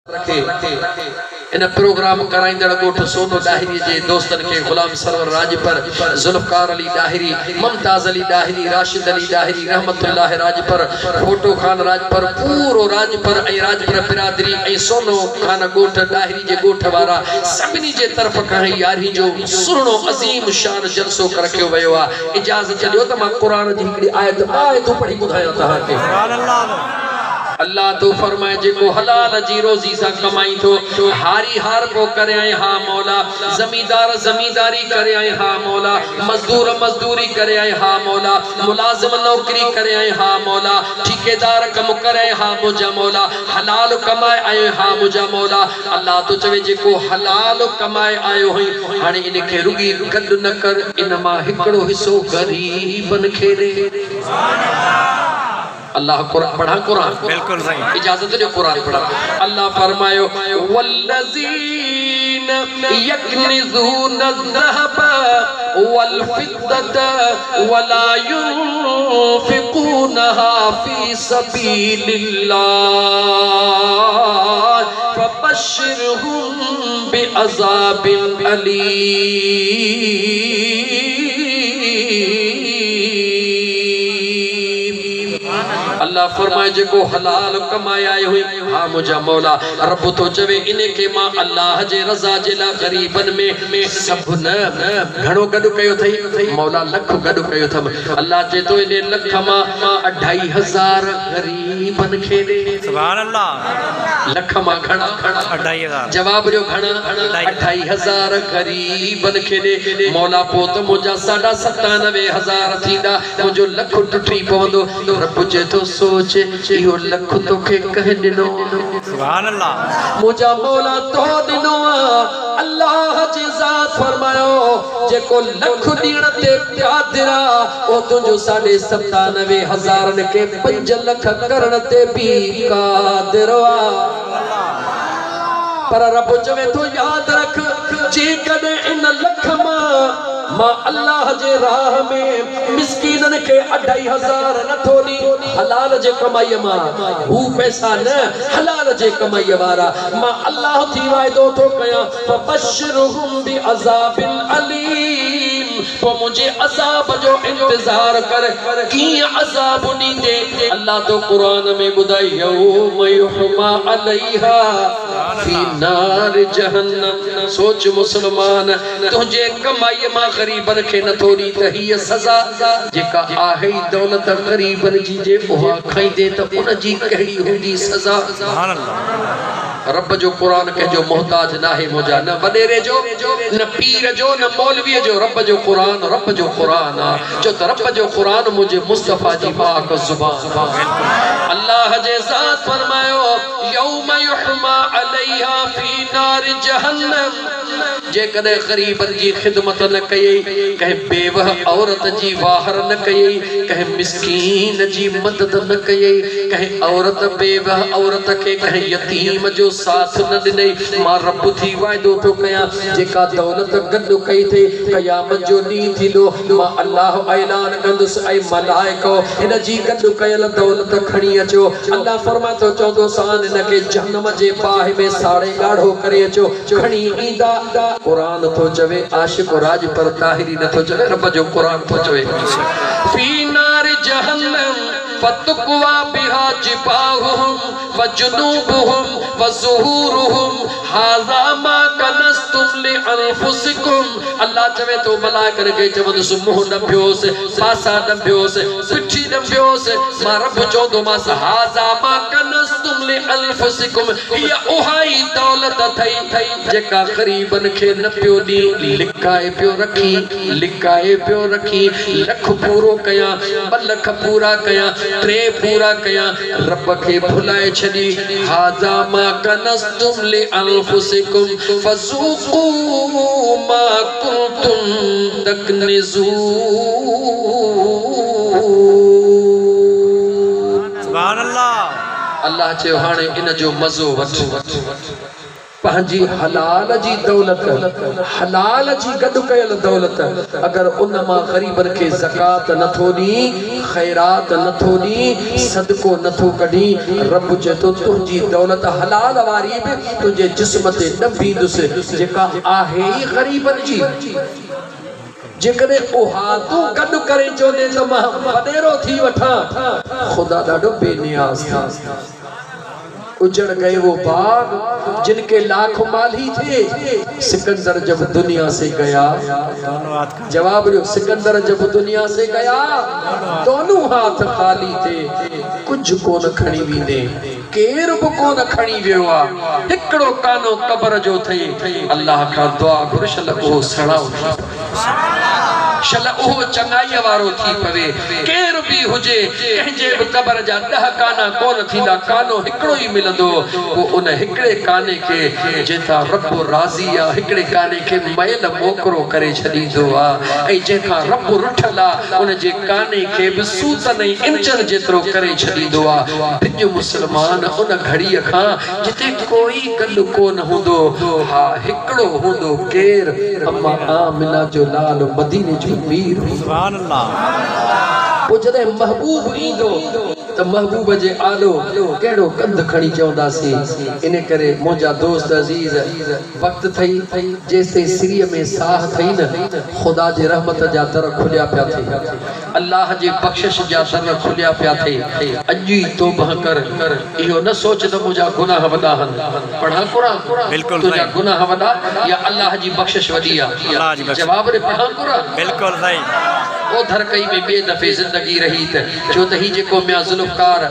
इन प्रोग्राम कराइंदड़ गोठ सोनो दाहिरी जे दोस्तन के गुलाम सरवर राजपर, जुल्फकार अली दाहिरी, मुमताज अली दाहिरी, राशिद अली दाहिरी रहमतुल्लाह राजपर, फोटो खान राजपर, पूरो राजपर ऐ राजपर बिरादरी ऐ सोनो खान गोठ दाहिरी जे गोठ वारा सभिनी जे तरफ खां यारी जो सुहिणो अजीम शान जलसो रखियो वियो आहे। इजाज़त ॾियो त मां क़ुरान जी हिकिड़ी आयत पढ़ी ॿुधायां तव्हांखे। सुभान अल्लाह। अल्लाह तो फरमाए जेको हलाल जी रोजी सा कमाई तो हारी हार को करे आए हा मौला, जमींदार जमींदारी करे आए हा मौला, मजदूर मजदूरी करे आए हा मौला, मुलाजिम नौकरी करे आए हा मौला, ठेकेदार कम करे हा मुझा मौला, हलाल कमाए आए हा मुझा मौला। अल्लाह तो चवे जेको हलाल कमाए आयो हई हाने इनके रुगी गड न कर, इन मां हिकड़ो हिस्सो गरीबन खे दे। सुभान अल्लाह। अल्लाह कुरान पढ़ा, कुरान बिल्कुल सही, इजाजत दो कुरान पढ़ा। अल्लाह फरमायो वल्लज़ीन यकनिज़ून अज़्ज़हब वल फिद्दत वला युनफ़िक़ूनहा फ़ी सबीलिल्लाह फ़बश्शिरहुम बिअज़ाबिन अलीम। अल्लाह फरमाए जेको हलाल कमाए आयो हुई हा मुझा मौला, रब तो चवे इने के मां अल्लाह जे रज़ा जे ला गरीबन में सब न घणो गड कयो थई मौला, लख गड कयो थम। अल्लाह जे तो इने लख मां 2500 गरीबन खे दे। सुभान अल्लाह। लख मां घणा 2500 जवाब जो घणा 2500 गरीबन खे दे मौला। पो तो मुझा 97,500 थींदा, मुझो लख टुटी पवंदो। रब जे तो सोच इहो लख तोखे कह दिनो। सुभान अल्लाह। मुझा मौला तो दिनो। अल्लाह जी ज़ात फरमायो जेको लख दीण ते प्यादरा ओ तुझो 97,500 के 5 लख करण ते भी कादिर आ। पर रब चवे तो याद रख जे कदे इन लख मां अल्लाह जे राह में मिस्कीनन के 2500 न थोड़ी हलाल जे कमाई मां हू पैसा न हलाल जे कमाई वारा मां अल्लाह थी वायदो तो कया फबश्शिरहुम बिअज़ाबिन अलीम। तो मुझे अज़ाब जो इंतजार कर की अज़ाब नी दे। अल्लाह तो कुरान में बुधाई यौम युहमा अलैहा फी नार जहन्नम। सोच मुसलमान तुझे कमाई मां गरीबन के न थोड़ी त ही सजा जेका आहे दौलत गरीबन जी जे उहा खाइदे त उन जी कहिड़ी हुंदी सजा। सुभान अल्लाह। रब जो कुरान के जो मोहताज ना है मुझा, न वडेरे जो न पीर जो न मौलवी जो, रब जो कुरान जो त रब जो कुरान मुझे मुस्तफा जी पाक जुबान। अल्लाह जे ज़ात फरमायो यौम युहमा अलैहा फी नार जहन्नम। जे कदे गरीबन जी खिदमत न कई, कहे बेवह औरत जी वाहर न कई, कहे मिस्कीन जी मदद न कई, कहे औरत बेवह औरत के कहे यतीम जो साथ न दिनई। मां रब थी वायदो तो कया जेका दौलत गड कई थे कयामत जो नी थींदो मां अल्लाह ऐलान कंदुस ऐ मलाइको इन जी गड कयल दौलत खणी अचो। अल्लाह फरमा तो चौदो सान इन के जहन्नम जे बाहि में साड़े गाढ़ो करे अचो खणी ईंदा। कुरान तो चवे आशिक राज पर ताहिरी न तो चवे, रब जो कुरान तो चवे फी नार जहन्नम फतुक्वा बिहा जिबाहुम व जुनूबुहुम व ज़ुहूरुहुम हाज़ा मा कनस्तुम लि अनफुसिकुम। अल्लाह चवे तो मलाइकन के चवंदुस मुंह नंबियोस, पासा नंबियोस, पिठी नंबियोस। मां रब चवंदो मास हाज़ा मा कनस्तुम लि अनफुसिकुम। या उहाई दौलत थई जेका गरीबन के न पियो दी लिकाए पियो रखी लख पूरो कया 2 लख पूरा कया 3 पूरा कया रब के भुलाए छदी। हाज़ा मा कनस्तुम लि अनफुसिकुम फज़ूक़ू मा कुंतुम तकनिज़ून। सुभान अल्लाह। अल्लाह चयो हाणे इन जो मज़ो वठ। पंहिंजी हलाल जी दौलत, हलाल जी गॾु कयल दौलत अगर उन मां ग़रीबन के ज़कात नथो दी, खैरात नथो दी, सदको नथो कढी, रब चए तो तुंहिंजी दौलत हलाल वारी भी तुझे जिस्म ते न बींदुसि जेका आहे ई ग़रीबन जी। जेकॾहिं उहा तूं गॾु करे चवंदे त मां वॾेरो थी वठां, ख़ुदा ॾाढो बेनियाज़ था। उजड़ गए वो बाग जिनके लाख माली थे, सिकंदर जब दुनिया से गया, जवाब दो, सिकंदर जब दुनिया से गया दोनों हाथ खाली थे, कुछ कोन खणी वींदे, केर बि कोन खणी वियो आ, हिकिड़ो कानो क़ब्र जो थई। अल्लाह खां दुआ घुर शल उहो सड़ाओ शल उहो चङाई वारो थी पवे। केर भी हुजे, कंहिंजे बि क़ब्र जा 10 काना कोन थींदा, कानो हिकिड़ो ई मिलंदो। वो उन हिकिड़े काने के जेता रब राज़ी आ, हिकिड़े काने के मैल मोकरो करे छॾींदो आ, ऐं जेका रब रुठल आ उन जे काने के बि सूतन ऐं इंचन जेतिरो करे छॾींदो आ। भिॼ मुस्लमान उन घड़ीअ खां जिते कोई गॾु कोन हूंदो, हा हिकिड़ो हूंदो, केर अम्मा आमिना जो लाल मदीने जो मीर। सुभान अल्लाह। पोइ जॾहिं महबूब ईंदो त महबूब जे आलो कहिड़ो कंध खणी चवंदासीं। इन करे मुंहिंजा दोस्त अज़ीज़, वक़्तु थई जेसिताईं सिरीअ में साह थई न, ख़ुदा जे रहमत जा दर खुलिया पिया थी, अल्लाह जे बख़्शिश जा दर खुलिया पिया थी। अॼु ई तौबा कर, इहो न सोच त मुंहिंजा गुनाह वॾा आहिनि, पढ़ा क़ुरान तुंहिंजा गुनाह वॾा या अल्लाह जी बख़्शिश वॾी आहे? जवाब ॾे, पढ़ा क़ुरान। बिल्कुलु सही। ओ धर कई में ॿिए दफ़े ज़िंदगी रही त छो त ही जेको मियां ज़ुल्फ़कार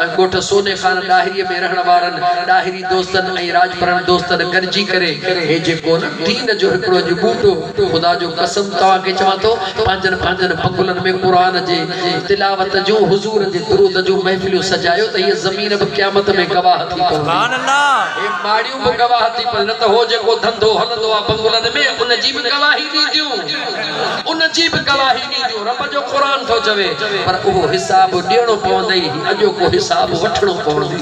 ॻोठ सोने खान ॾाहिरीअ में रहण वारनि ॾाहिरी दोस्तनि ऐं राजपरन दोस्तनि गॾिजी करे हे जेको न दीन जो हिकिड़ो जो बूटो, ख़ुदा जो कसम तव्हांखे चवां थो, पंहिंजनि पंगुलनि में क़ुरान जे तिलावत जूं, हुज़ूर जे दुरूद जूं महफ़िलियूं सजायो त हीअ ज़मीन बि क़यामत में गवाह थी पवंदी। सुभान अल्लाह। हे माड़ियूं बि गवाह थी पवंदी, न त हो जेको धंधो हलंदो आहे पंगुलनि में उन जी बि गवाही ॾींदियूं, उन जी बि गवाही ॾींदियूं। रब जो क़ुरान थो चवे, पर उहो हिसाब ॾियणो पवंदई, अॼोको हिसाब वठणो पवंदई।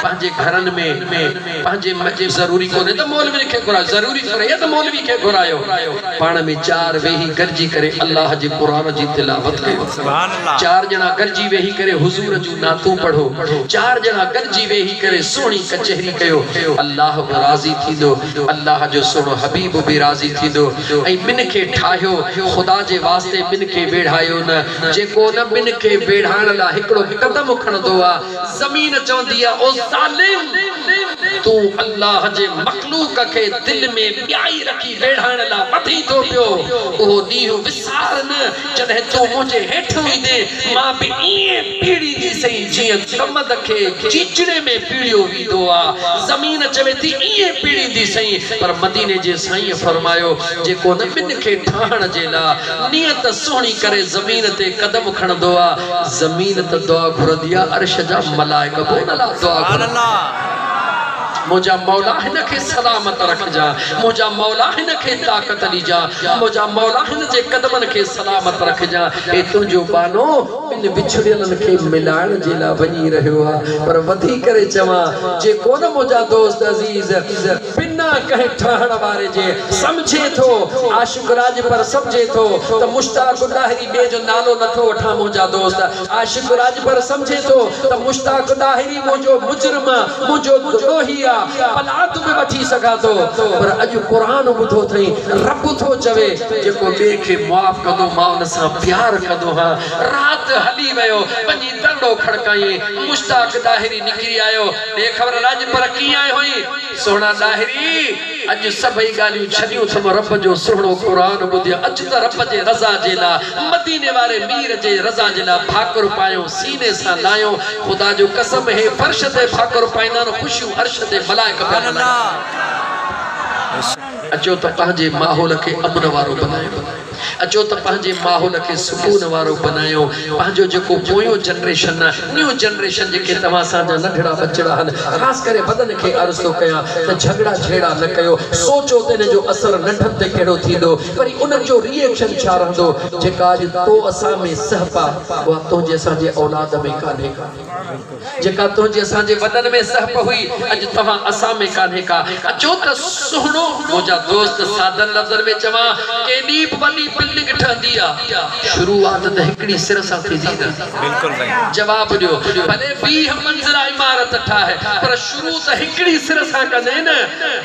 पंहिंजे घरनि में पंहिंजे ज़रूरी कोन्हे त मौलवी खे घुरायो, ज़रूरी कोन्हे त मौलवी खे घुरायो, पाण में 4 वेही गॾिजी करे अल्लाह जे क़ुरान जी तिलावत कयो। सुभान अल्लाह। 4 ॼणा गॾिजी वेही करे हुज़ूर जूं नातूं पढ़ो, 4 ॼणा गॾिजी वेही करे सुहिणी कचहरी कयो, अल्लाह बि राज़ी थींदो, अल्लाह जो सुहिणो हबीब बि राज़ी थींदो। ऐं ॿिन खे ठाहियो ख़ुदा जे वास्ते, ॿिन खे वेढ़ायो न। जेको न ॿिन खे वेढ़ाइण लाइ हिकिड़ो क़दम खणंदो आहे, ज़मीन चवंदी आहे ओ ज़ालिम, तू अल्लाह जे मखलूक के दिल में ॿियाई रखी वेढ़ाइण लाइ वधी थो पियो। उहो ॾींहुं विसार न जॾहिं तूं मुंहिंजे हेठि ईंदे, मां बि ईअं पीड़ींदी सही जीअं कमद खे चीचड़े में पीड़ियो वेंदो आहे। ज़मीन चवे थी ईअं पीड़ींदी सही, पर मदीने जे साईं फरमायो जेको न ॿिन खे ठाहिण जे लाइ नियत सुहिणी करे ज़मीन ते कदम खणंदो आहे, ज़मीन त दुआ घुरंदी आहे, अर्श जा मलाइक बि उन लाइ दुआ घुरंदा। मुझा मौला हिन खे सलामत रखजा, मुझा मौला हिन खे ताकत ॾिजा, मुझा मौला हिन जे कदमनि खे सलामत रखजा। ए तुंहिंजो बानो इन विछड़ियलनि खे मिलाइण जे लाइ वञी रहियो आहे। पर वधी करे चवां, जेको न मुंहिंजा दोस्त अज़ीज़ बिना कंहिं ठहण वारे जे सम्झे थो, आशिक़ राज पर सम्झे थो त मुश्ताक ॾाहिरी ॿिए जो नालो नथो वठां। मुंहिंजा दोस्त आशिक़ राज पर सम्झे थो त मुश्ताक ॾाहिरी मुंहिंजो मुजरिम, मुंहिंजो द्रोही आहे, पलात में वठी सघां थो। पर अॼु क़ुरान ॿुधो अथई, रब थो चवे जेको ॿिए खे मुआफ़ कंदो मां उन सां प्यार कंदो हां। राति हली वियो, वञी दड़ो खड़काई, मुश्ताक ॾाहिरी निकिरी आयो, ॾे ख़बर राज पर कीअं आयो हुई? सोना ॾाहिरी अॼु सभई ॻाल्हियूं छॾियूं अथमि, रब जो सुहिणो क़ुरान ॿुधियो। अॼु त रब जे रज़ा जे लाइ, मदीने वारे मीर जे रज़ा जे लाइ भाकुर पायो, सीने सां लायो। ख़ुदा जो कसम, हे फर्श ते भाकुर पाईंदा आहिनि, ख़ुशियूं अर्श ते मलाइक पिया। अचो त पंहिंजे माहौल खे अमन वारो बनायो। अचो त पंहिंजे माहौल खे सुकून वारो बनायो पंहिंजो जेको पोयों जनरेशन न्यू जनरेशन जेके तव्हां सां नंढड़ा बचड़ा हन ख़ासि करे वॾनि खे अर्ज़ थो कयां त झगड़ा झेड़ा न कयो सोचो त इन जो असर नंढनि ते कहिड़ो थींदो वरी उन्हनि जो रिएक्शन छा रहंदो जेका अॼु तो असां में सहपा उहा तुंहिंजे असांजे औलाद में कान्हे जेका तुंहिंजे असांजे वॾनि में सहप हुई अॼु तव्हां असां में कान्हे का अचो त सुहिणो मुंहिंजा दोस्त सादन लफ़्ज़नि में चवां केॾी बि वॾी बिल्डिंग ठहंदी आहे शुरूआत त हिकिड़ी सिर सां थींदी न बिल्कुलु सही जवाब ॾियो भले 20 मंज़िला इमारत ठाहे पर शुरू त हिकिड़ी सिर सां कंदे न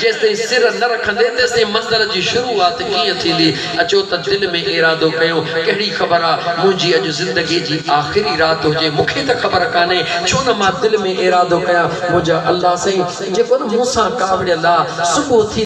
जेसिताईं सिर न रखंदे तेसिताईं मंज़िल जी शुरूआत कीअं थींदी अचो त दिलि में इरादो कयूं कहिड़ी ख़बर आहे मुंहिंजी अॼु ज़िंदगी जी आख़िरी राति हुजे मूंखे त ख़बर कान्हे छो न मां दिलि में इरादो कयां मुंहिंजा अल्लाह साईं जेको न मूंसां कावड़ियल आहे सुबुह थी